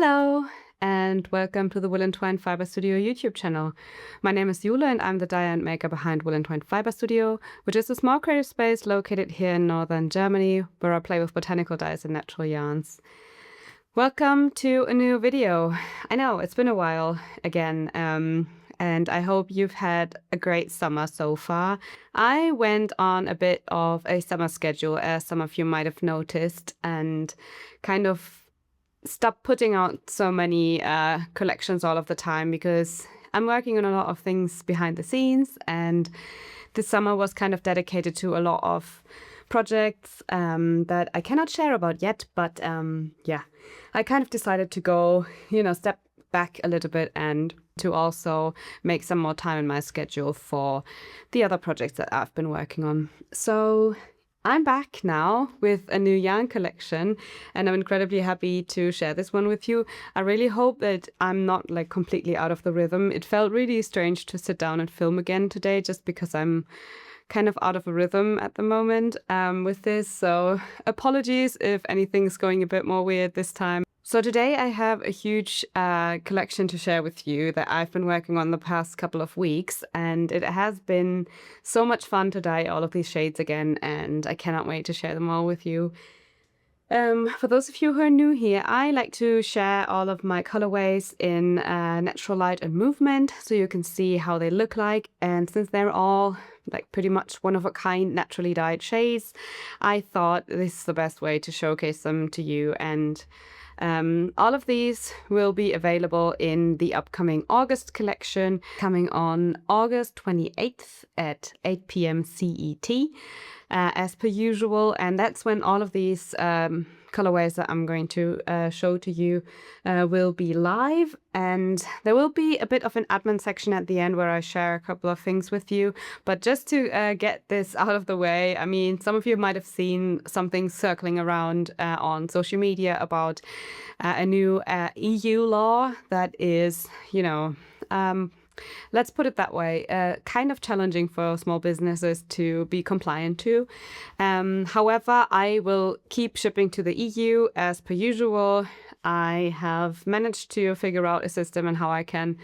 Hello, and welcome to the Wool and Twine Fiber Studio YouTube channel. My name is Jule, and I'm the dye and maker behind Wool and Twine Fiber Studio, which is a small creative space located here in northern Germany, where I play with botanical dyes and natural yarns. Welcome to a new video. I know, it's been a while again, and I hope you've had a great summer so far. I went on a bit of a summer schedule, as some of you might have noticed, and kind of stopped putting out so many collections all of the time because I'm working on a lot of things behind the scenes, and this summer was kind of dedicated to a lot of projects that I cannot share about yet, but yeah, I kind of decided to go, step back a little bit and to also make some more time in my schedule for the other projects that I've been working on. So I'm back now with a new yarn collection, and I'm incredibly happy to share this one with you. I really hope that I'm not completely out of the rhythm. It felt really strange to sit down and film again today just because I'm kind of out of a rhythm at the moment with this. So apologies if anything's going a bit more weird this time. So today I have a huge collection to share with you that I've been working on the past couple of weeks, and it has been so much fun to dye all of these shades again, and I cannot wait to share them all with you. For those of you who are new here, I like to share all of my colorways in natural light and movement so you can see how they look like, and since they're all pretty much one of a kind naturally dyed shades, I thought this is the best way to showcase them to you. And all of these will be available in the upcoming August collection, coming on August 28th at 8 p.m. CET, as per usual. And that's when all of these colorways that I'm going to show to you will be live. And there will be a bit of an admin section at the end where I share a couple of things with you. But just to get this out of the way, I mean, some of you might have seen something circling around on social media about a new EU law that is, let's put it that way, kind of challenging for small businesses to be compliant to. However, I will keep shipping to the EU as per usual. I have managed to figure out a system and how I can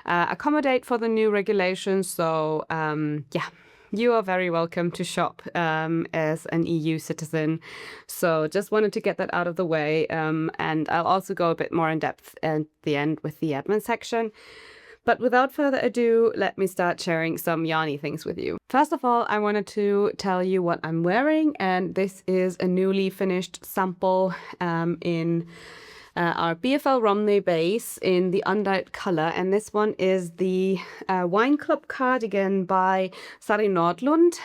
accommodate for the new regulations. So yeah, you are very welcome to shop as an EU citizen. So just wanted to get that out of the way. And I'll also go a bit more in depth at the end with the admin section. But without further ado, let me start sharing some yarny things with you. First of all, I wanted to tell you what I'm wearing, and this is a newly finished sample in our BFL Romney base in the undyed color, and this one is the Wine Club cardigan by Sari Nordlund,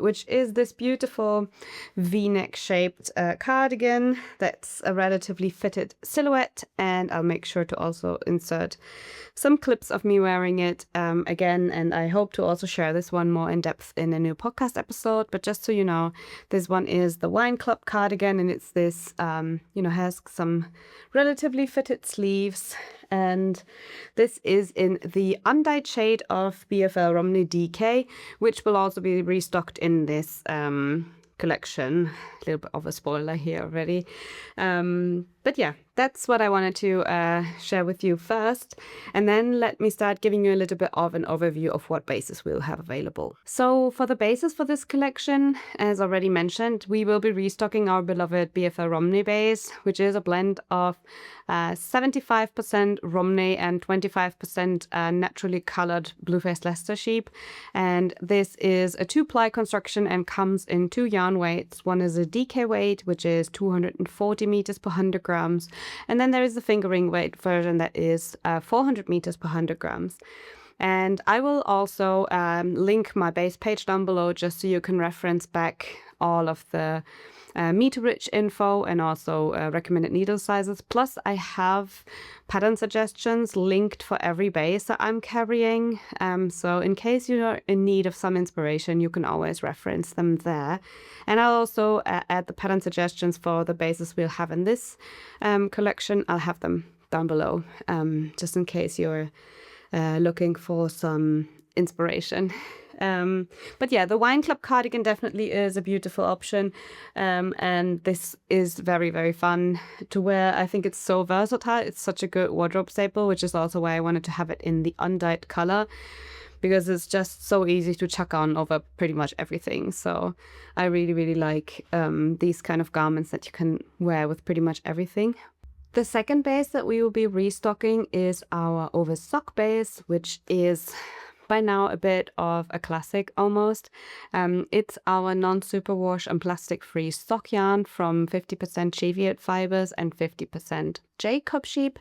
which is this beautiful V-neck shaped cardigan that's a relatively fitted silhouette, and I'll make sure to also insert some clips of me wearing it again, and I hope to also share this one more in depth in a new podcast episode. But just so you know, this one is the Wine Club cardigan, and it's this, has some relatively fitted sleeves, and this is in the undyed shade of BFL Romney DK, which will also be restocked in this collection. A little bit of a spoiler here already. But yeah, that's what I wanted to share with you first. And then let me start giving you a little bit of an overview of what bases we'll have available. So for the bases for this collection, as already mentioned, we will be restocking our beloved BFL Romney base, which is a blend of 75% Romney and 25% naturally colored blue-faced Leicester sheep. And this is a 2-ply construction and comes in 2 yarn weights. One is a DK weight, which is 240 meters per 100 grams. And then there is the fingering weight version that is 400 meters per 100 grams. And I will also link my base page down below just so you can reference back all of the meter-rich info and also recommended needle sizes. Plus, I have pattern suggestions linked for every base that I'm carrying. So in case you're in need of some inspiration, you can always reference them there. And I'll also add the pattern suggestions for the bases we'll have in this collection. I'll have them down below, just in case you're looking for some inspiration. But yeah, the wine club cardigan definitely is a beautiful option. And this is very, very fun to wear. I think it's so versatile. It's such a good wardrobe staple, which is also why I wanted to have it in the undyed color, because it's just so easy to chuck on over pretty much everything. So I really, really like these kind of garments that you can wear with pretty much everything. The second base that we will be restocking is our Ovis Sock base, which is by now a bit of a classic almost. It's our non-superwash and plastic-free sock yarn from 50% Cheviot fibers and 50% Jacob sheep,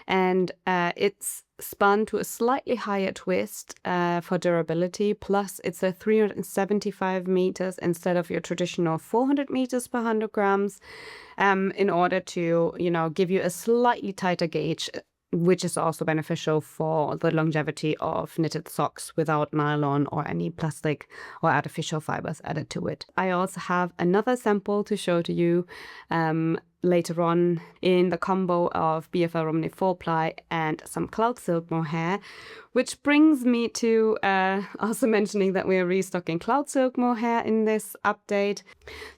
and it's spun to a slightly higher twist for durability, plus it's a 375 meters instead of your traditional 400 meters per 100 grams, in order to, you know, give you a slightly tighter gauge, which is also beneficial for the longevity of knitted socks without nylon or any plastic or artificial fibers added to it. I also have another sample to show to you later on in the combo of BFL Romney 4-ply and some cloud silk mohair, which brings me to also mentioning that we are restocking cloud silk mohair in this update.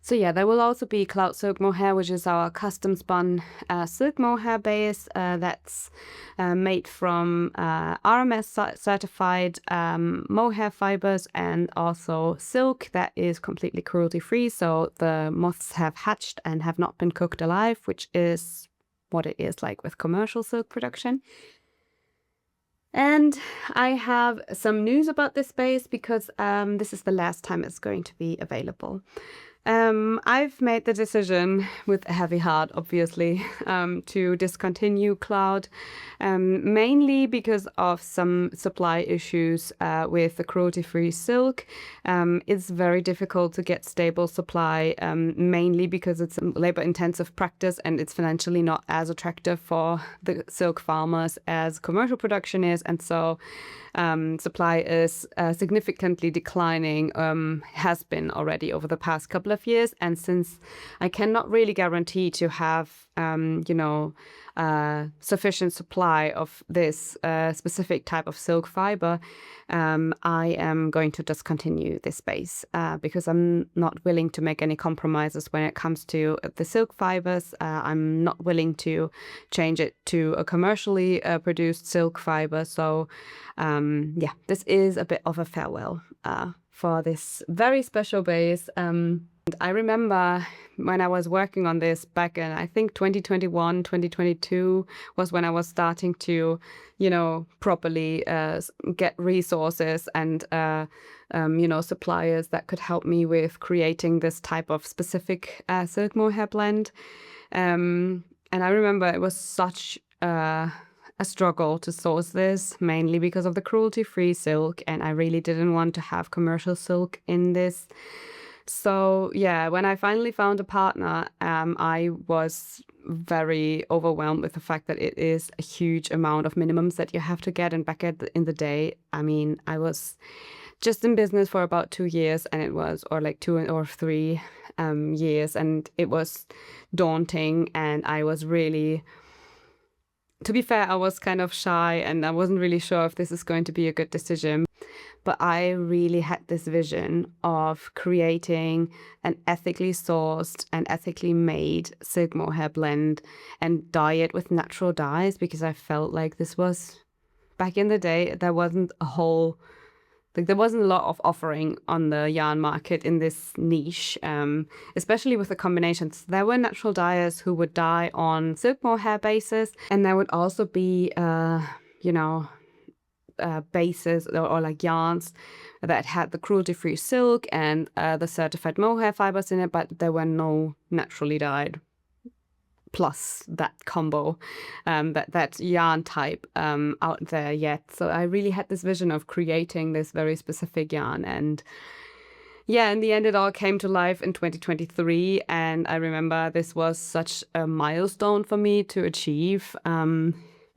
So yeah, there will also be cloud silk mohair, which is our custom spun silk mohair base that's made from RMS certified mohair fibers, and also silk that is completely cruelty free. So the moths have hatched and have not been cooked alive, which is what it is like with commercial silk production. And I have some news about this base because this is the last time it's going to be available. I've made the decision with a heavy heart, obviously, to discontinue Cloud, mainly because of some supply issues with the cruelty-free silk. It's very difficult to get stable supply, mainly because it's a labor-intensive practice and it's financially not as attractive for the silk farmers as commercial production is. And so supply is significantly declining, has been already over the past couple of years. And since I cannot really guarantee to have, sufficient supply of this specific type of silk fiber, I am going to discontinue this base because I'm not willing to make any compromises when it comes to the silk fibers. I'm not willing to change it to a commercially produced silk fiber. So yeah, this is a bit of a farewell for this very special base. I remember when I was working on this back in, I think 2021, 2022 was when I was starting to, properly get resources and, suppliers that could help me with creating this type of specific silk mohair blend. And I remember it was such a struggle to source this, mainly because of the cruelty-free silk, and I really didn't want to have commercial silk in this. So yeah, when I finally found a partner, I was very overwhelmed with the fact that it is a huge amount of minimums that you have to get. And back in the day, I mean, I was just in business for about 2 years, and it was, or like 2 or 3 years, and it was daunting. And I was really, to be fair, I was kind of shy and I wasn't really sure if this is going to be a good decision. But I really had this vision of creating an ethically sourced and ethically made silk mohair blend and dye it with natural dyes, because I felt like this was, back in the day, there wasn't a lot of offering on the yarn market in this niche, especially with the combinations. There were natural dyers who would dye on silk mohair bases, and there would also be, bases or like yarns that had the cruelty-free silk and the certified mohair fibers in it, but there were no naturally dyed plus that combo, that yarn type out there yet. So I really had this vision of creating this very specific yarn, and yeah, in the end, it all came to life in 2023, and I remember this was such a milestone for me to achieve.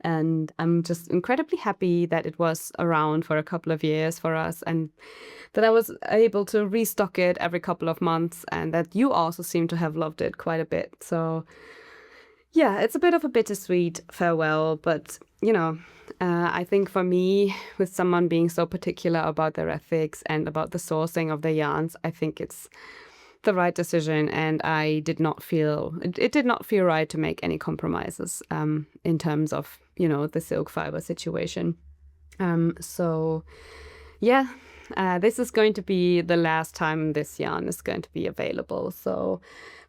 And I'm just incredibly happy that it was around for a couple of years for us, and that I was able to restock it every couple of months, and that you also seem to have loved it quite a bit. So Yeah, it's a bit of a bittersweet farewell, but you know, I think for me, with someone being so particular about their ethics and about the sourcing of their yarns, I think it's the right decision, and I did not feel it did not feel right to make any compromises in terms of, you know, the silk fiber situation. So yeah, this is going to be the last time this yarn is going to be available. So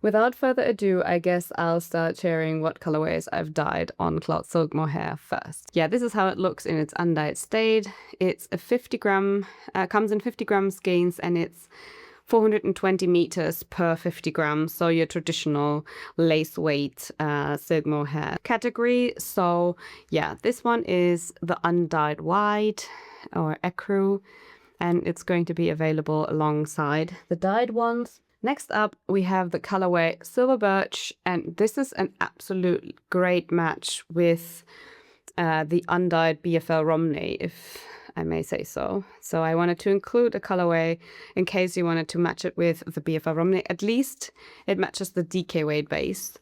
without further ado, I guess I'll start sharing what colorways I've dyed on Cloud Silk Mohair first. Yeah, this is how it looks in its undyed state. It's a 50 gram, comes in 50 gram skeins, and it's 420 meters per 50 grams, so your traditional lace weight Silk Mohair category. So yeah, this one is the undyed white or ecru, and it's going to be available alongside the dyed ones. Next up, we have the colorway Silver Birch, and this is an absolute great match with the undyed BFL Romney, if I may say so. So I wanted to include a colorway in case you wanted to match it with the BFL Romney. At least it matches the DK weight base.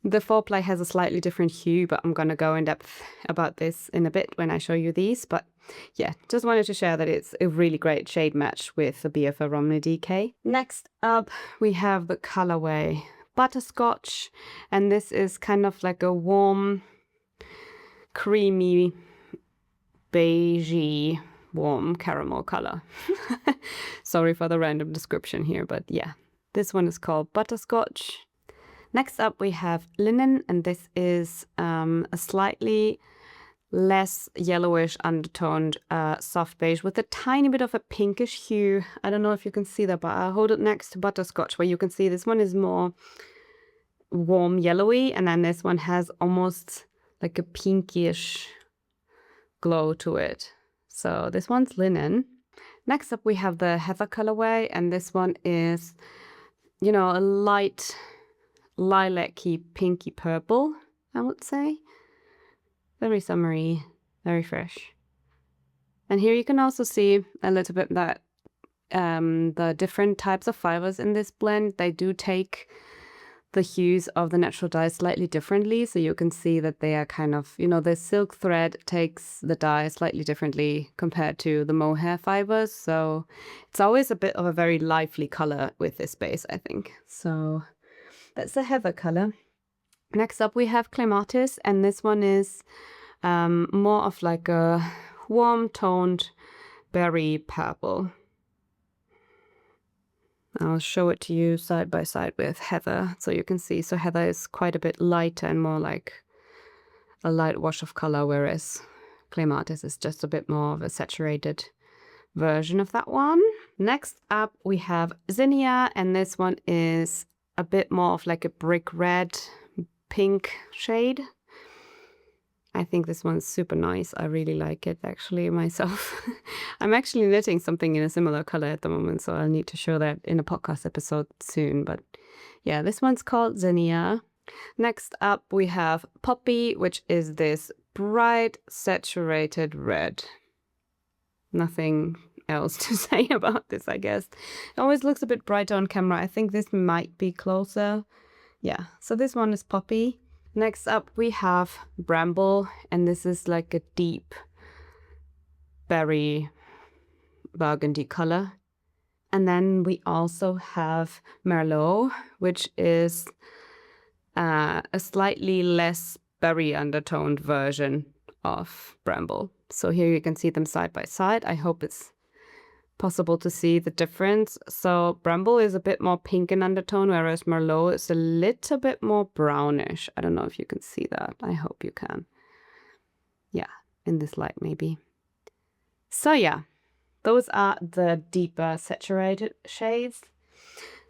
The 4-ply has a slightly different hue, but I'm going to go in depth about this in a bit when I show you these. But yeah, just wanted to share that it's a really great shade match with the BFL Romney DK. Next up, we have the colorway Butterscotch, and this is kind of like a warm, creamy, beigey, warm caramel color. Sorry for the random description here, but yeah, this one is called Butterscotch. Next up, we have Linen, and this is a slightly less yellowish undertoned soft beige with a tiny bit of a pinkish hue. I don't know if you can see that, but I'll hold it next to Butterscotch, where you can see this one is more warm yellowy, and then this one has almost like a pinkish glow to it. So this one's Linen. Next up, we have the Heather colorway, and this one is, you know, a light lilac-y, pinky purple, I would say. Very summery, very fresh. And here you can also see a little bit that the different types of fibers in this blend, they do take the hues of the natural dye slightly differently. So you can see that they are kind of, you know, the silk thread takes the dye slightly differently compared to the mohair fibers. So it's always a bit of a very lively color with this base, I think. So that's the Heather color. Next up, we have Clematis, and this one is more of like a warm toned berry purple. I'll show it to you side by side with Heather so you can see. So Heather is quite a bit lighter and more like a light wash of color, whereas Clematis is just a bit more of a saturated version of that one. Next up, we have Zinnia, and this one is a bit more of like a brick red pink shade. I think this one's super nice. I really like it actually myself. I'm actually knitting something in a similar color at the moment, so I'll need to show that in a podcast episode soon. But yeah, this one's called Zinnia. Next up, we have Poppy, which is this bright saturated red. Nothing else to say about this, I guess. It always looks a bit brighter on camera. I think this might be closer. Yeah, so this one is Poppy. Next up, we have Bramble, and this is like a deep berry burgundy color. And then we also have Merlot, which is a slightly less berry undertoned version of Bramble. So here you can see them side by side. I hope it's possible to see the difference. So Bramble is a bit more pink in undertone, whereas Merlot is a little bit more brownish. I don't know if you can see that. I hope you can. Yeah, in this light maybe. So yeah, those are the deeper saturated shades.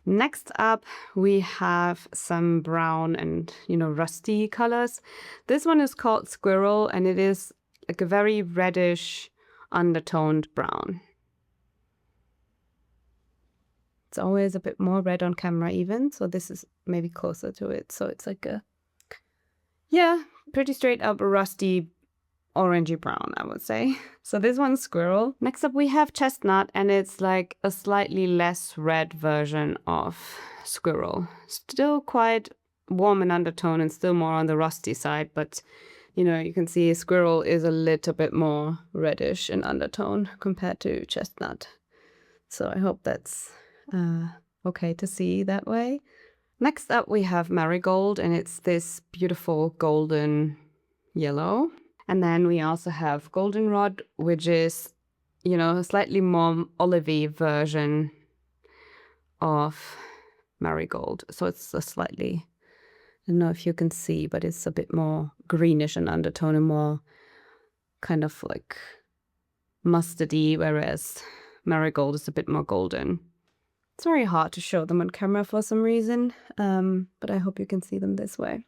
Next up, we have some brown and, you know, rusty colors. This one is called Squirrel, and it is like a very reddish undertoned brown. It's always a bit more red on camera even, so this is maybe closer to it. So it's like a, yeah, pretty straight up rusty orangey brown, I would say. So this one's Squirrel. Next up we have Chestnut, and it's like a slightly less red version of Squirrel. Still quite warm in undertone and still more on the rusty side, but you know, you can see squirrel is a little bit more reddish in undertone compared to chestnut. So I hope that's okay to see that way. Next up we have marigold, and it's this beautiful golden yellow. And then we also have goldenrod, which is, you know, a slightly more olivey version of marigold. So it's a slightly, I don't know if you can see, but it's a bit more greenish in undertone and more kind of like mustardy, whereas marigold is a bit more golden. It's very hard to show them on camera for some reason, but I hope you can see them this way.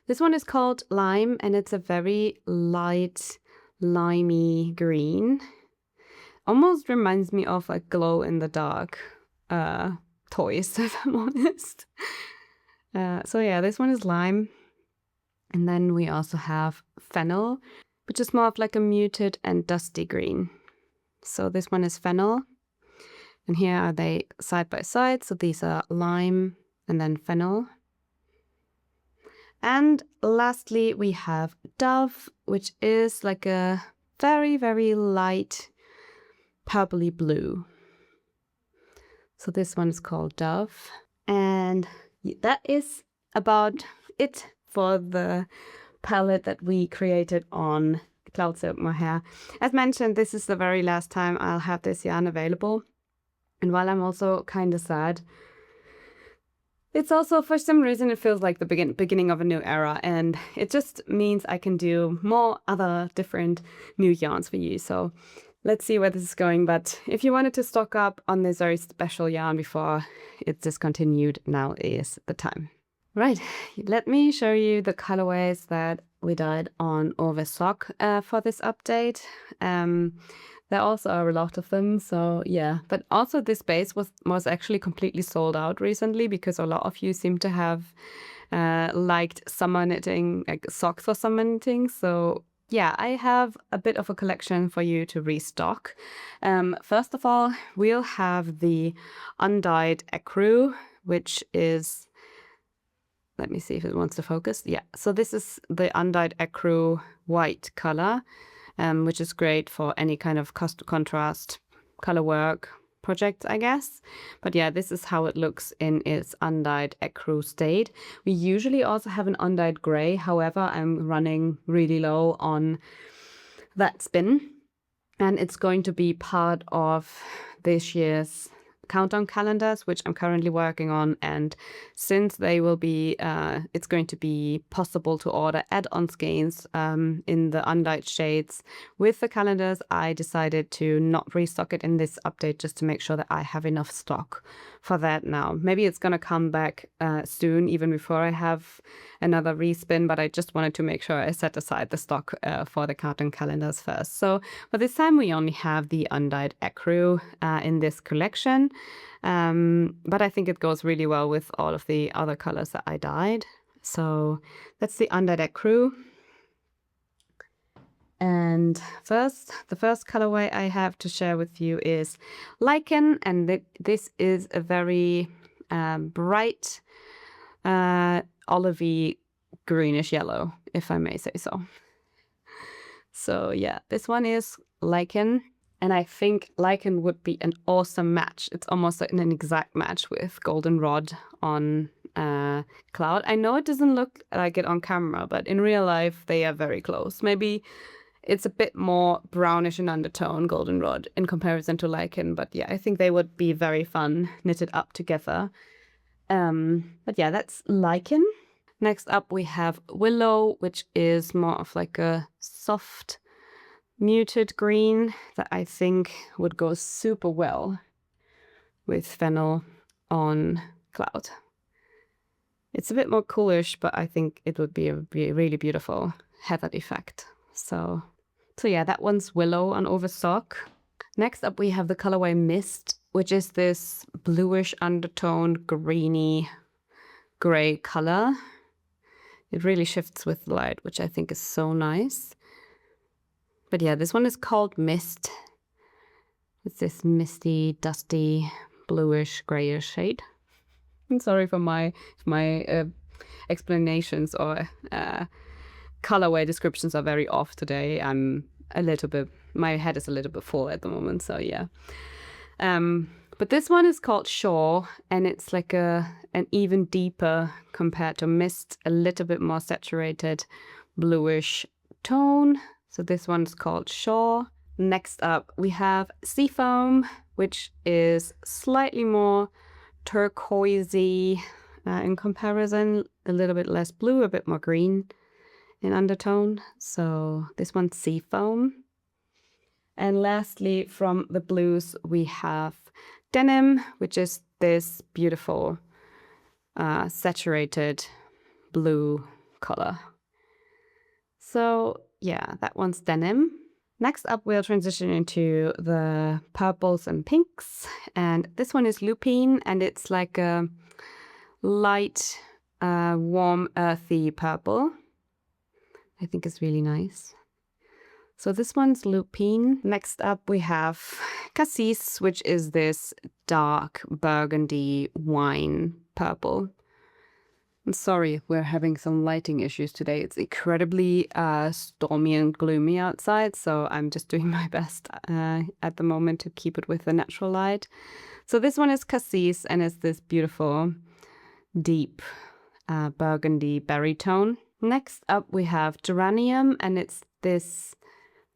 This one is called Lime, and it's a very light, limey green. Almost reminds me of like glow-in-the-dark toys, if I'm honest. So yeah, this one is Lime. And then we also have Fennel, which is more of like a muted and dusty green. So this one is Fennel. And here are they side by side. So these are Lime and then Fennel. And lastly, we have Dove, which is like a very, very light purpley blue. So this one is called Dove. And that is about it for the palette that we created on Cloud Silk Mohair. As mentioned, this is the very last time I'll have this yarn available. And while I'm also kind of sad, it's also, for some reason, it feels like the beginning of a new era, and it just means I can do more other different new yarns for you. So let's see where this is going. But if you wanted to stock up on this very special yarn before it's discontinued, now is the time. Right, let me show you the colorways that we dyed on Ovis Sock for this update. There also are a lot of them, so yeah. But also this base was actually completely sold out recently because a lot of you seem to have liked summer knitting, like socks for summer knitting. So yeah, I have a bit of a collection for you to restock. First of all, we'll have the undyed ecru, which is, let me see if it wants to focus. Yeah, so this is the undyed ecru white color. Which is great for any kind of contrast color work project, I guess. But yeah, this is how it looks in its undyed ecru state. We usually also have an undyed gray. However, I'm running really low on that spin. And it's going to be part of this year's countdown calendars, which I'm currently working on. And since they will be, it's going to be possible to order add-on skeins in the undyed shades with the calendars, I decided to not restock it in this update just to make sure that I have enough stock for that now. Maybe it's going to come back soon, even before I have another respin, but I just wanted to make sure I set aside the stock for the countdown calendars first. So for this time, we only have the undyed ecru in this collection. But I think it goes really well with all of the other colors that I dyed. So that's the undyed ecru. And the first colorway I have to share with you is Lichen, and this is a very bright olivey greenish yellow, if I may say so. So yeah, this one is Lichen. And I think Lichen would be an awesome match. It's almost like an exact match with Goldenrod on Cloud. I know it doesn't look like it on camera, but in real life, they are very close. Maybe it's a bit more brownish in undertone, Goldenrod, in comparison to Lichen. But yeah, I think they would be very fun knitted up together. But yeah, that's Lichen. Next up, we have Willow, which is more of like a soft muted green that I think would go super well with Fennel on Cloud. It's a bit more coolish, but I think it would be a really beautiful heathered effect. So yeah, that one's Willow on Ovis Sock. Next up, we have the colorway Mist, which is this bluish undertoned greeny gray color. It really shifts with light, which I think is so nice. But yeah, this one is called Mist. It's this misty, dusty, bluish, grayish shade. I'm sorry for my explanations or colorway descriptions are very off today. I'm a little bit, my head is a little bit full at the moment, so yeah. But this one is called Shore, and it's like an even deeper compared to Mist, a little bit more saturated bluish tone. So this one's called Shore. Next up, we have Seafoam, which is slightly more turquoisey in comparison, a little bit less blue, a bit more green in undertone. So this one's Seafoam. And lastly, from the blues, we have Denim, which is this beautiful saturated blue color. So yeah, that one's Denim. Next up, we'll transition into the purples and pinks. And this one is Lupine, and it's like a light, warm, earthy purple. I think it's really nice. So this one's Lupine. Next up, we have Cassis, which is this dark burgundy wine purple. I'm sorry, we're having some lighting issues today. It's incredibly stormy and gloomy outside, so I'm just doing my best at the moment to keep it with the natural light. So this one is Cassis, and it's this beautiful, deep burgundy berry tone. Next up, we have Geranium, and it's this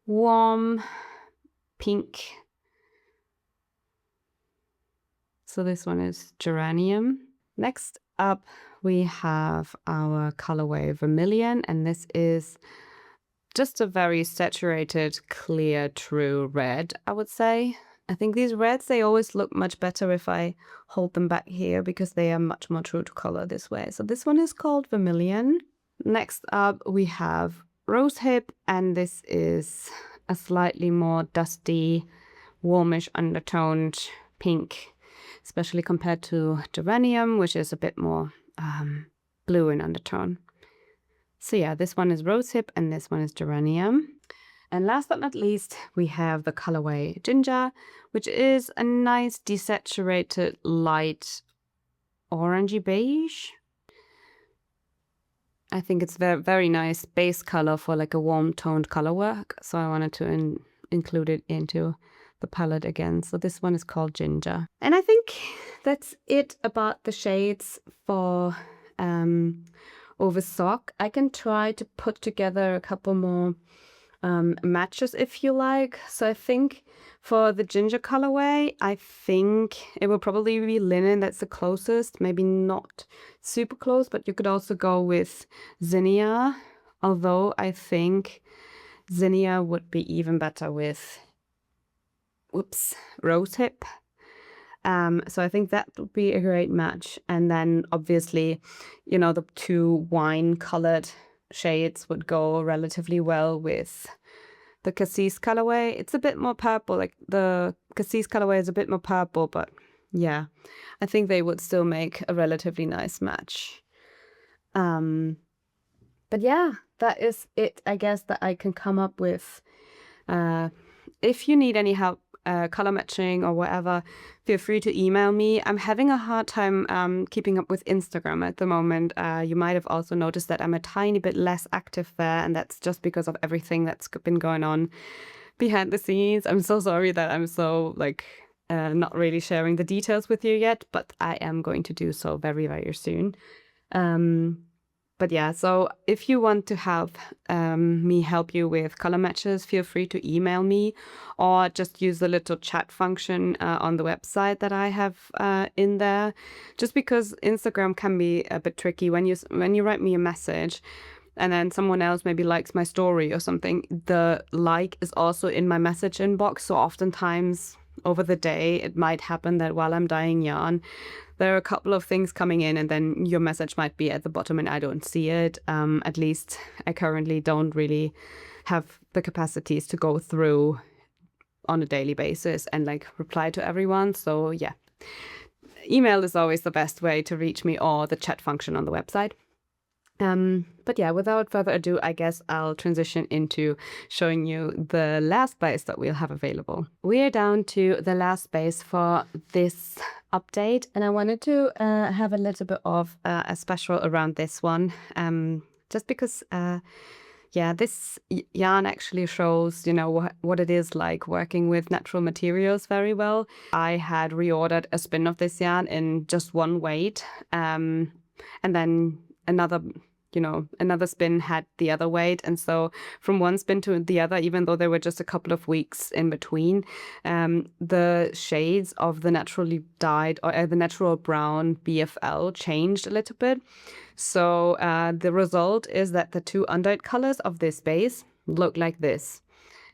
warm pink. So this one is Geranium. Next up, we have our colorway Vermilion, and this is just a very saturated, clear, true red, I would say. I think these reds, they always look much better if I hold them back here because they are much more true to color this way. So this one is called Vermilion. Next up, we have Rosehip, and this is a slightly more dusty, warmish undertoned pink, especially compared to Geranium, which is a bit more blue in undertone. So yeah, this one is Rosehip and this one is Geranium. And last but not least, we have the colorway Ginger, which is a nice desaturated light orangey beige. I think it's very, very nice base color for like a warm toned color work. So I wanted to include it into the palette again. So this one is called Ginger. And I think that's it about the shades for Ovis Sock. I can try to put together a couple more matches if you like. So I think for the Ginger colorway, I think it will probably be Linen. That's the closest, maybe not super close, but you could also go with Zinnia, although I think Zinnia would be even better with Rosehip. So I think that would be a great match. And then obviously, you know, the two wine colored shades would go relatively well with the Cassis colorway. It's a bit more purple, like the Cassis colorway is a bit more purple, but yeah, I think they would still make a relatively nice match. But yeah, that is it, I guess, that I can come up with. If you need any help color matching or whatever, feel free to email me. I'm having a hard time keeping up with Instagram at the moment. You might have also noticed that I'm a tiny bit less active there, and that's just because of everything that's been going on behind the scenes. I'm so sorry that I'm so not really sharing the details with you yet, but I am going to do so very, very soon. But yeah, so if you want to have me help you with color matches, feel free to email me or just use the little chat function on the website that I have in there. Just because Instagram can be a bit tricky when you write me a message and then someone else maybe likes my story or something, the like is also in my message inbox. So oftentimes over the day, it might happen that while I'm dyeing yarn, there are a couple of things coming in and then your message might be at the bottom and I don't see it. At least I currently don't really have the capacities to go through on a daily basis and reply to everyone. So yeah, email is always the best way to reach me, or the chat function on the website. But yeah, without further ado, I guess I'll transition into showing you the last base that we'll have available. We are down to the last base for this update, and I wanted to have a little bit of a special around this one, just because yeah, this yarn actually shows, you know, what it is like working with natural materials very well. I had reordered a spin of this yarn in just one weight, and then another spin had the other weight. And so from one spin to the other, even though there were just a couple of weeks in between, the shades of the naturally dyed or the natural brown BFL changed a little bit. So the result is that the two undyed colors of this base look like this.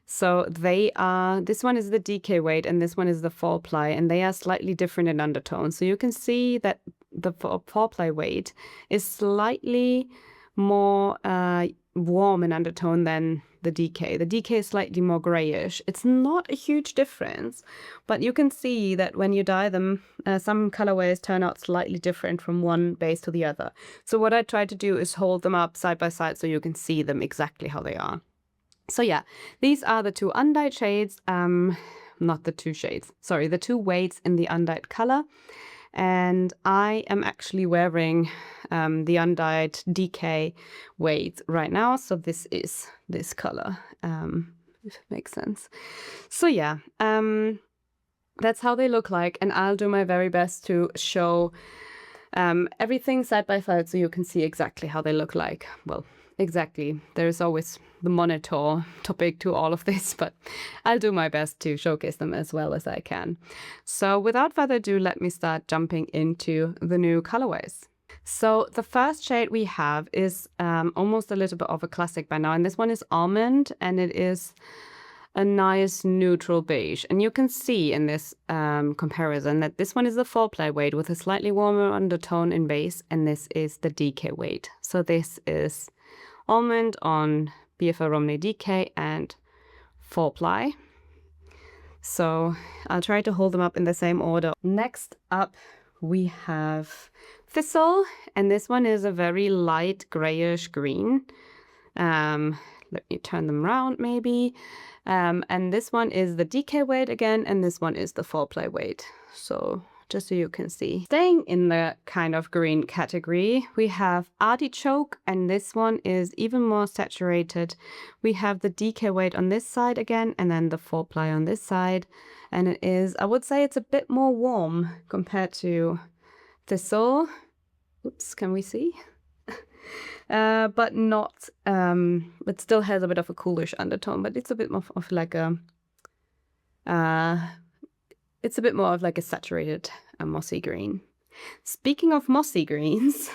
So they are, this one is the DK weight and this one is the 4-ply, and they are slightly different in undertone. So you can see that the 4-ply weight is slightly more warm in undertone than the DK. The DK is slightly more grayish. It's not a huge difference, but you can see that when you dye them, some colorways turn out slightly different from one base to the other. So what I try to do is hold them up side by side so you can see them exactly how they are. So yeah, these are the two undyed shades, not the two shades, sorry, the two weights in the undyed color. And I am actually wearing the undyed DK weight right now. So this is this color, if it makes sense. So yeah, that's how they look like. And I'll do my very best to show everything side by side so you can see exactly how they look like. Well, exactly. There's always the monitor topic to all of this, but I'll do my best to showcase them as well as I can. So without further ado, let me start jumping into the new colorways. So the first shade we have is almost a little bit of a classic by now, and this one is Almond, and it is a nice neutral beige. And you can see in this comparison that this one is the 4-ply weight with a slightly warmer undertone in base, and this is the DK weight. So this is Almond on BFL Romney DK and 4-ply. So I'll try to hold them up in the same order. Next up, we have Thistle, and this one is a very light grayish green. Let me turn them around maybe. And this one is the DK weight again, and this one is the 4-ply weight. So just so you can see. Staying in the kind of green category, we have Artichoke, and this one is even more saturated. We have the DK weight on this side again, and then the 4-ply on this side. And it is, I would say it's a bit more warm compared to Thistle. Oops, can we see? But not, it still has a bit of a coolish undertone, but it's a bit more of like a, it's a bit more of like a saturated mossy green. Speaking of mossy greens,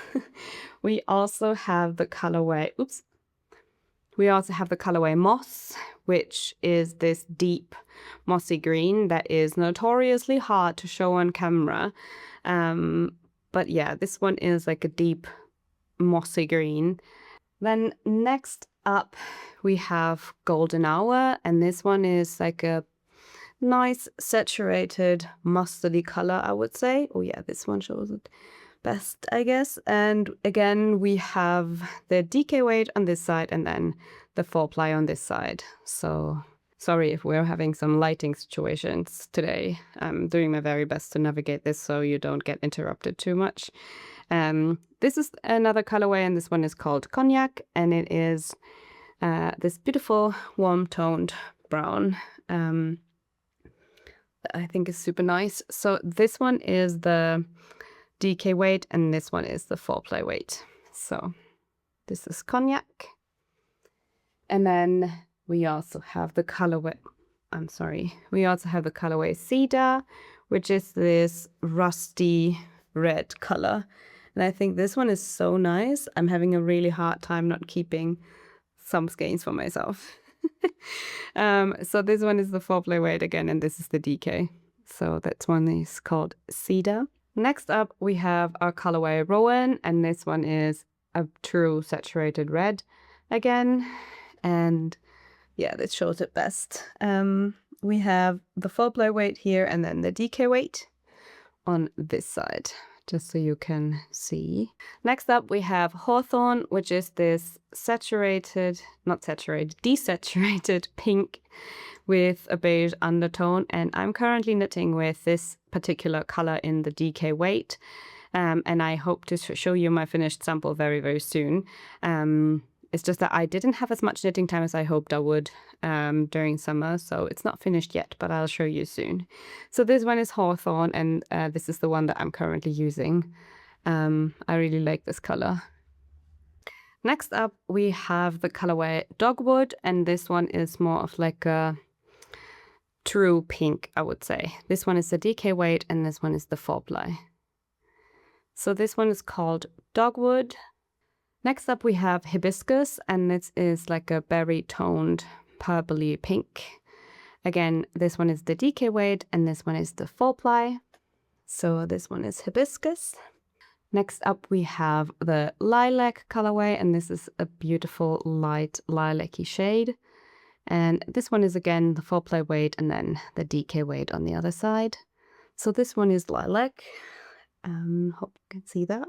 we also have the colorway, Moss, which is this deep mossy green that is notoriously hard to show on camera. But yeah, this one is like a deep mossy green. Then next up, we have Golden Hour, and this one is like a nice saturated mustardy color, I would say. Oh yeah, this one shows it best, I guess. And again, we have the DK weight on this side and then the 4-ply on this side. So sorry if we're having some lighting situations today. I'm doing my very best to navigate this so you don't get interrupted too much. This is another colorway, and this one is called Cognac, and it is this beautiful warm toned brown. I think is super nice. So this one is the DK weight and this one is the 4-ply weight. So this is Cognac. And then we also have the colorway, Cedar, which is this rusty red color. And I think this one is so nice. I'm having a really hard time not keeping some skeins for myself. So this one is the 4-ply weight again, and this is the DK. So that one is called Cedar. Next up, we have our colorway Rowan, and this one is a true saturated red again. And yeah, this shows it best. We have the 4-ply weight here, and then the DK weight on this side, just so you can see. Next up, we have Hawthorn, which is this desaturated pink with a beige undertone. And I'm currently knitting with this particular color in the DK weight. And I hope to show you my finished sample very, very soon. It's just that I didn't have as much knitting time as I hoped I would during summer, so it's not finished yet, but I'll show you soon. So this one is Hawthorn, and this is the one that I'm currently using. I really like this color. Next up, we have the colorway Dogwood, and this one is more of like a true pink, I would say. This one is the DK weight, and this one is the 4-ply. So this one is called Dogwood. Next up we have Hibiscus, and this is like a berry-toned purpley pink. Again, this one is the DK weight, and this one is the 4-ply. So this one is Hibiscus. Next up we have the Lilac colorway, and this is a beautiful light lilac-y shade. And this one is again the 4-ply weight, and then the DK weight on the other side. So this one is Lilac. Hope you can see that.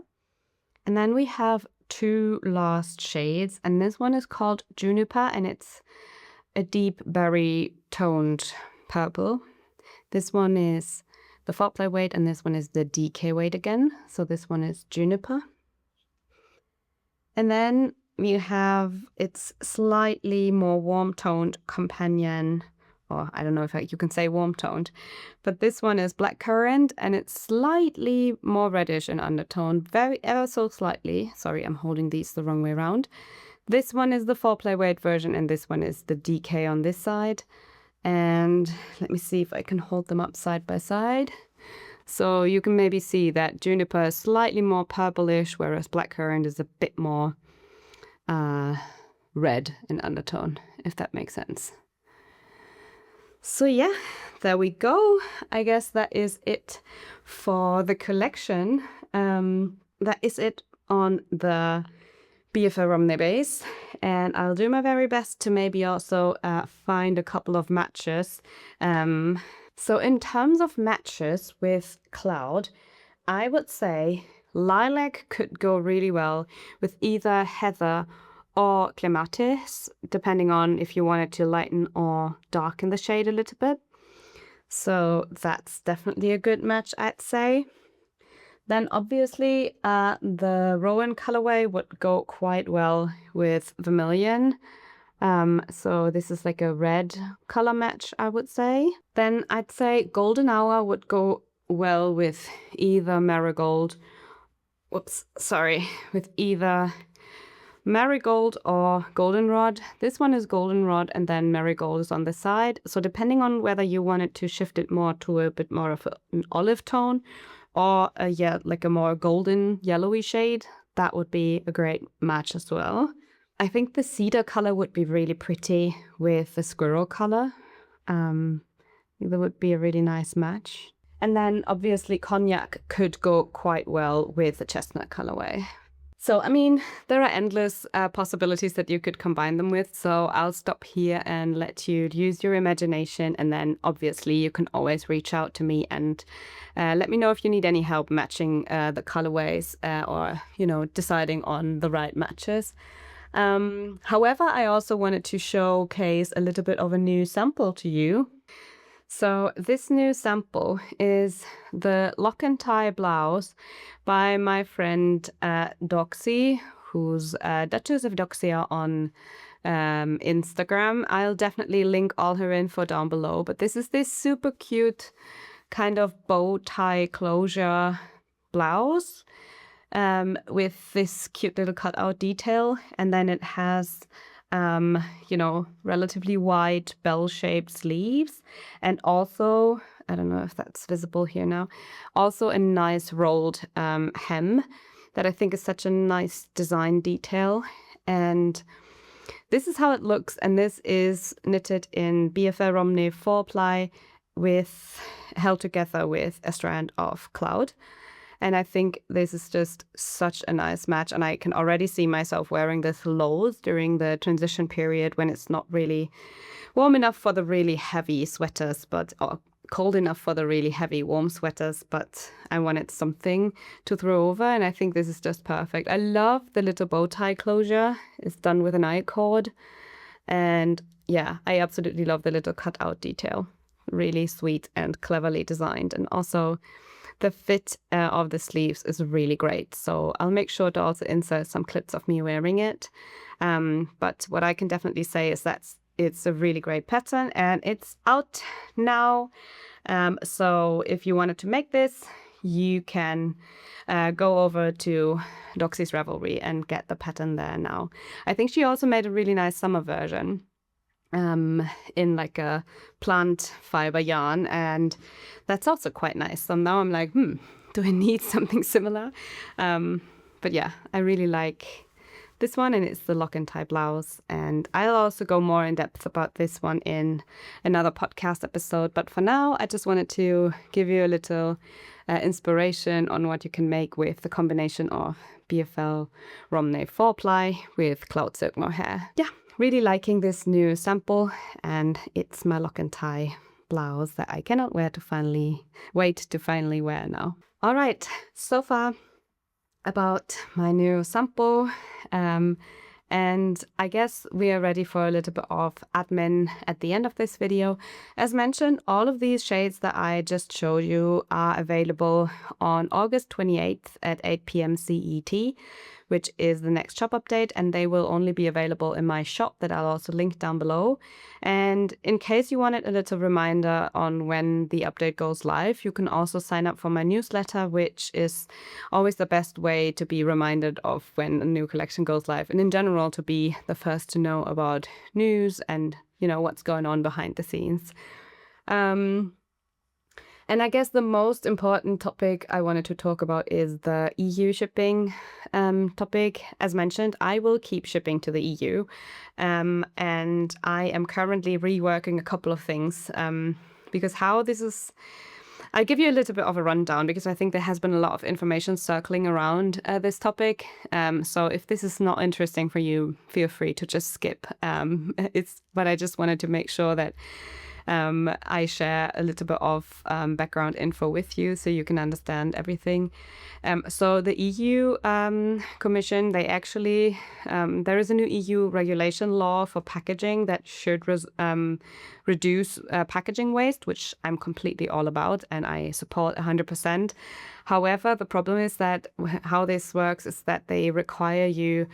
And then we have 2 last shades, and this one is called Juniper, and it's a deep berry toned purple. This one is the 4-ply weight, and this one is the DK weight again. So this one is Juniper. And then you have its slightly more warm toned companion, or I don't know if you can say warm toned, but this one is Blackcurrant, and it's slightly more reddish in undertone, ever so slightly. Sorry, I'm holding these the wrong way around. This one is the 4-ply weight version, and this one is the DK on this side. And let me see if I can hold them up side by side. So you can maybe see that Juniper is slightly more purplish, whereas Blackcurrant is a bit more red in undertone, if that makes sense. So yeah, there we go. I guess that is it for the collection. That is it on the BFL Romney base. And I'll do my very best to maybe also find a couple of matches. So in terms of matches with Cloud, I would say Lilac could go really well with either Heather or Clematis, depending on if you wanted to lighten or darken the shade a little bit. So that's definitely a good match, I'd say. Then obviously the Rowan colorway would go quite well with Vermilion. So this is like a red color match, I would say. Then I'd say Golden Hour would go well with either Marigold, with either Marigold or Goldenrod. This one is Goldenrod, and then Marigold is on the side. So depending on whether you wanted to shift it more to a bit more of an olive tone or like a more golden yellowy shade, that would be a great match as well. I think the cedar color would be really pretty with the squirrel color. That would be a really nice match. And then obviously Cognac could go quite well with the chestnut colorway. So, I mean, there are endless possibilities that you could combine them with. So I'll stop here and let you use your imagination. And then obviously you can always reach out to me and let me know if you need any help matching the colorways or, deciding on the right matches. However, I also wanted to showcase a little bit of a new sample to you. So this new sample is the Lock and Tie blouse by my friend Doxy, who's Duchess of Doxia on Instagram. I'll definitely link all her info down below. But this is this super cute kind of bow tie closure blouse with this cute little cutout detail. And then it has relatively wide bell-shaped sleeves, and also, I don't know if that's visible here now, also a nice rolled hem that I think is such a nice design detail. And this is how it looks, and this is knitted in BFL Romney 4-ply held together with a strand of Cloud. And I think this is just such a nice match. And I can already see myself wearing this loads during the transition period when it's not really warm enough for the really heavy sweaters, but cold enough for the really heavy warm sweaters, but I wanted something to throw over, and I think this is just perfect. I love the little bow tie closure. It's done with an eye cord, and yeah, I absolutely love the little cutout detail. Really sweet and cleverly designed, and also the fit of the sleeves is really great. So I'll make sure to also insert some clips of me wearing it. But what I can definitely say is that it's a really great pattern, and it's out now. So if you wanted to make this, you can go over to Doxy's Revelry and get the pattern there now. I think she also made a really nice summer version in like a plant fiber yarn, and that's also quite nice. So now I'm like, do I need something similar? But yeah, I really like this one, and it's the lock and tie blouse, and I'll also go more in depth about this one in another podcast episode. But for now, I just wanted to give you a little inspiration on what you can make with the combination of BFL Romney 4-ply with Cloud Silk Mohair. Yeah, really liking this new sample, and it's my lock and tie blouse that I cannot wait to finally wear now. All right, so far about my new sample, and I guess we are ready for a little bit of admin at the end of this video. As mentioned, all of these shades that I just showed you are available on August 28th at 8 p.m. CET, which is the next shop update, and they will only be available in my shop that I'll also link down below. And in case you wanted a little reminder on when the update goes live, you can also sign up for my newsletter, which is always the best way to be reminded of when a new collection goes live, and in general to be the first to know about news and, you know, what's going on behind the scenes. And I guess the most important topic I wanted to talk about is the EU shipping topic. As mentioned, I will keep shipping to the EU, and I am currently reworking a couple of things because how this is... I'll give you a little bit of a rundown because I think there has been a lot of information circling around this topic. So if this is not interesting for you, feel free to just skip. But I just wanted to make sure that I share a little bit of background info with you so you can understand everything. So the EU Commission, they actually, there is a new EU regulation law for packaging that should reduce packaging waste, which I'm completely all about and I support 100%. However, the problem is that how this works is that they require you,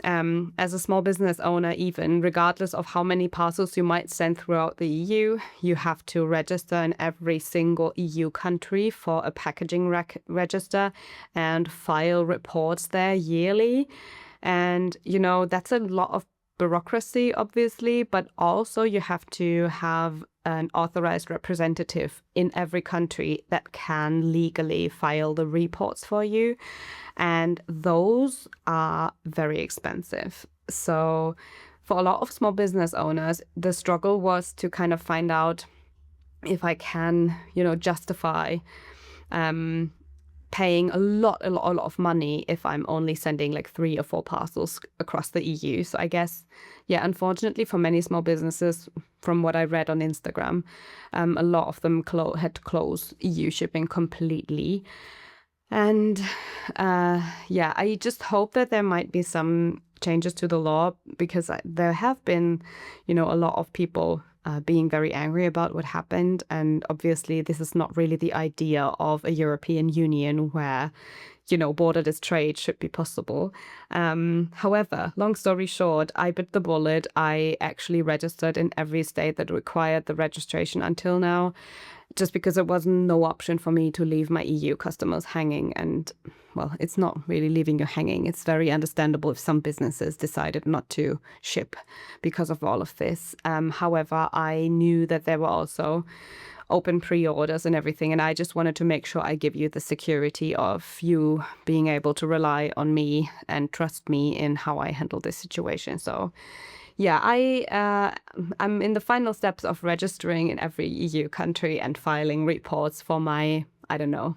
as a small business owner, even regardless of how many parcels you might send throughout the EU, you have to register in every single EU country for a packaging register and file reports there yearly. And, you know, that's a lot of bureaucracy, obviously, but also you have to have an authorized representative in every country that can legally file the reports for you. And those are very expensive. So for a lot of small business owners, the struggle was to kind of find out if I can, you know, justify paying a lot of money if I'm only sending like 3 or 4 parcels across the EU. So I guess, yeah, unfortunately for many small businesses, from what I read on Instagram, a lot of them had to close EU shipping completely. And yeah, I just hope that there might be some changes to the law, because there have been, you know, a lot of people being very angry about what happened. And obviously, this is not really the idea of a European Union where, you know, borderless trade should be possible. However, long story short, I bit the bullet. I actually registered in every state that required the registration until now, just because there was no option for me to leave my EU customers hanging. And, well, it's not really leaving you hanging. It's very understandable if some businesses decided not to ship because of all of this. However, I knew that there were also open pre-orders and everything, and I just wanted to make sure I give you the security of you being able to rely on me and trust me in how I handle this situation. So yeah, I'm in the final steps of registering in every EU country and filing reports for my, I don't know,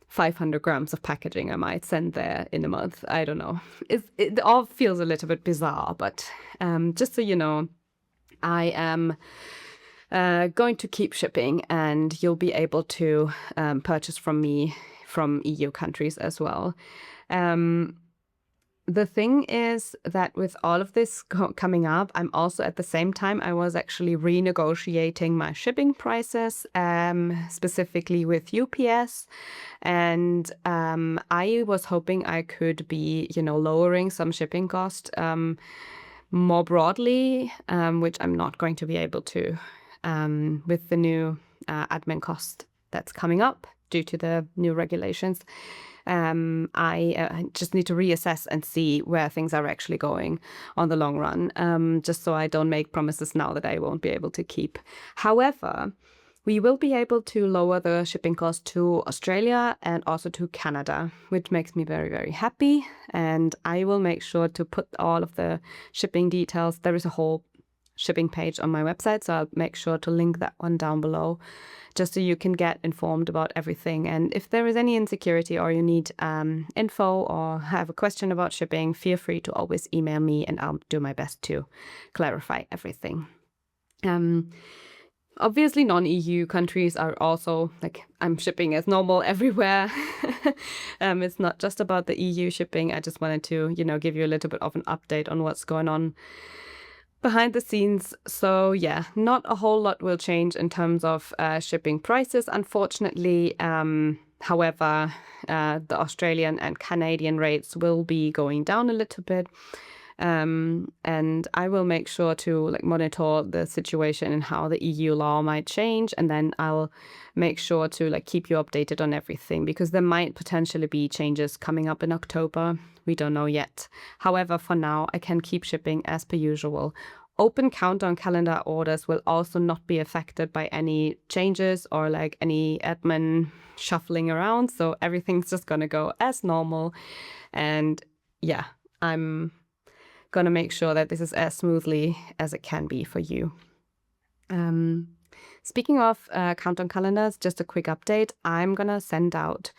500 grams of packaging I might send there in a month. I don't know. It all feels a little bit bizarre, but just so you know, I am going to keep shipping, and you'll be able to purchase from me from EU countries as well. The thing is that with all of this coming up, I'm also at the same time, I was actually renegotiating my shipping prices, specifically with UPS. And I was hoping I could be, lowering some shipping cost more broadly, which I'm not going to be able to with the new admin cost that's coming up due to the new regulations. I just need to reassess and see where things are actually going on the long run, just so I don't make promises now that I won't be able to keep. However, we will be able to lower the shipping cost to Australia and also to Canada, which makes me very, very happy. And I will make sure to put all of the shipping details. There is a whole shipping page on my website, so I'll make sure to link that one down below, just so you can get informed about everything. And if there is any insecurity or you need info or have a question about shipping, feel free to always email me and I'll do my best to clarify everything. Obviously, non-EU countries are also, I'm shipping as normal everywhere. It's not just about the EU shipping. I just wanted to, give you a little bit of an update on what's going on behind the scenes. So yeah, not a whole lot will change in terms of shipping prices, unfortunately. However, the Australian and Canadian rates will be going down a little bit. And I will make sure to monitor the situation and how the EU law might change, and then I'll make sure to keep you updated on everything, because there might potentially be changes coming up in October. We don't know yet. However, for now, I can keep shipping as per usual. Open countdown calendar orders will also not be affected by any changes or any admin shuffling around. So everything's just gonna go as normal. And yeah, I'm gonna make sure that this is as smoothly as it can be for you. Speaking of countdown calendars, just a quick update. I'm gonna send out,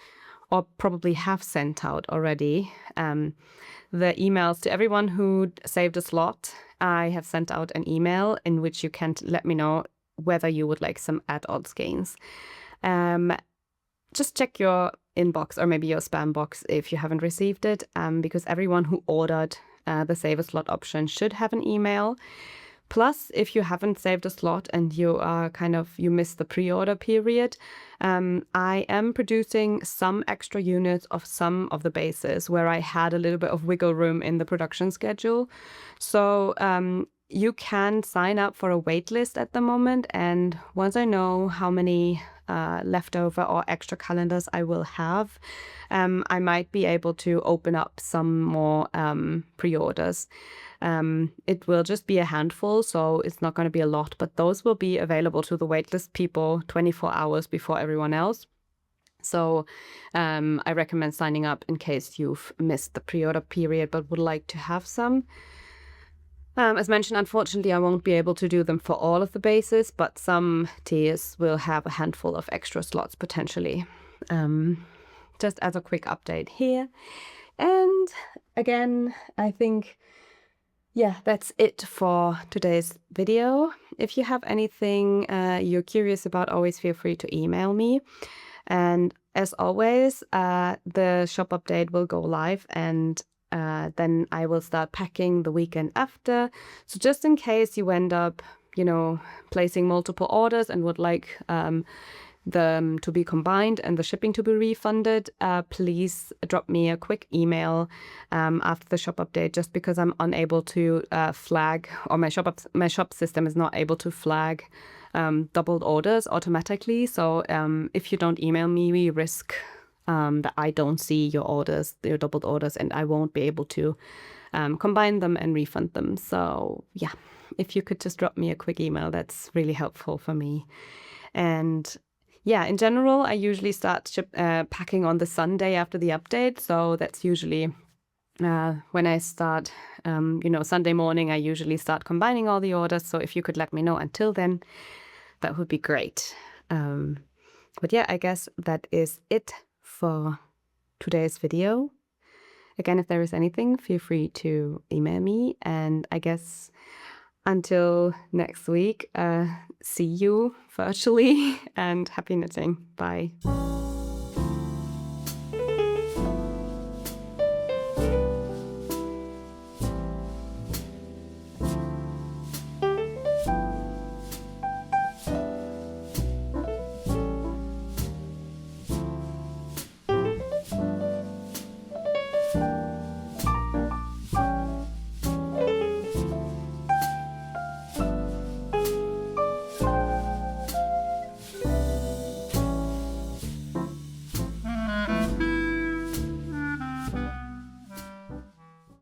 or probably have sent out already, the emails to everyone who saved a slot. I have sent out an email in which you can let me know whether you would like some add-ons gains. Just check your inbox or maybe your spam box if you haven't received it, because everyone who ordered the save a slot option should have an email. Plus, if you haven't saved a slot and you are you missed the pre-order period, I am producing some extra units of some of the bases where I had a little bit of wiggle room in the production schedule. So you can sign up for a wait list at the moment. And once I know how many leftover or extra calendars I will have, I might be able to open up some more pre-orders. It will just be a handful, so it's not going to be a lot, but those will be available to the waitlist people 24 hours before everyone else. So I recommend signing up in case you've missed the pre-order period but would like to have some. As mentioned, unfortunately, I won't be able to do them for all of the bases, but some tiers will have a handful of extra slots potentially. Just as a quick update here. And again, I think, yeah, that's it for today's video. If you have anything you're curious about, always feel free to email me. And as always, the shop update will go live, and then I will start packing the weekend after. So just in case you end up, placing multiple orders and would like them to be combined and the shipping to be refunded, please drop me a quick email after the shop update, just because I'm unable to flag, or my shop system is not able to flag doubled orders automatically. So if you don't email me, we risk that I don't see your doubled orders, and I won't be able to combine them and refund them. So yeah, if you could just drop me a quick email, that's really helpful for me. And yeah, in general, I usually start packing on the Sunday after the update. So that's usually when I start, Sunday morning, I usually start combining all the orders. So if you could let me know until then, that would be great. But yeah, I guess that is it for today's video. Again, if there is anything, feel free to email me. And I guess Until next week, see you virtually and happy knitting. Bye.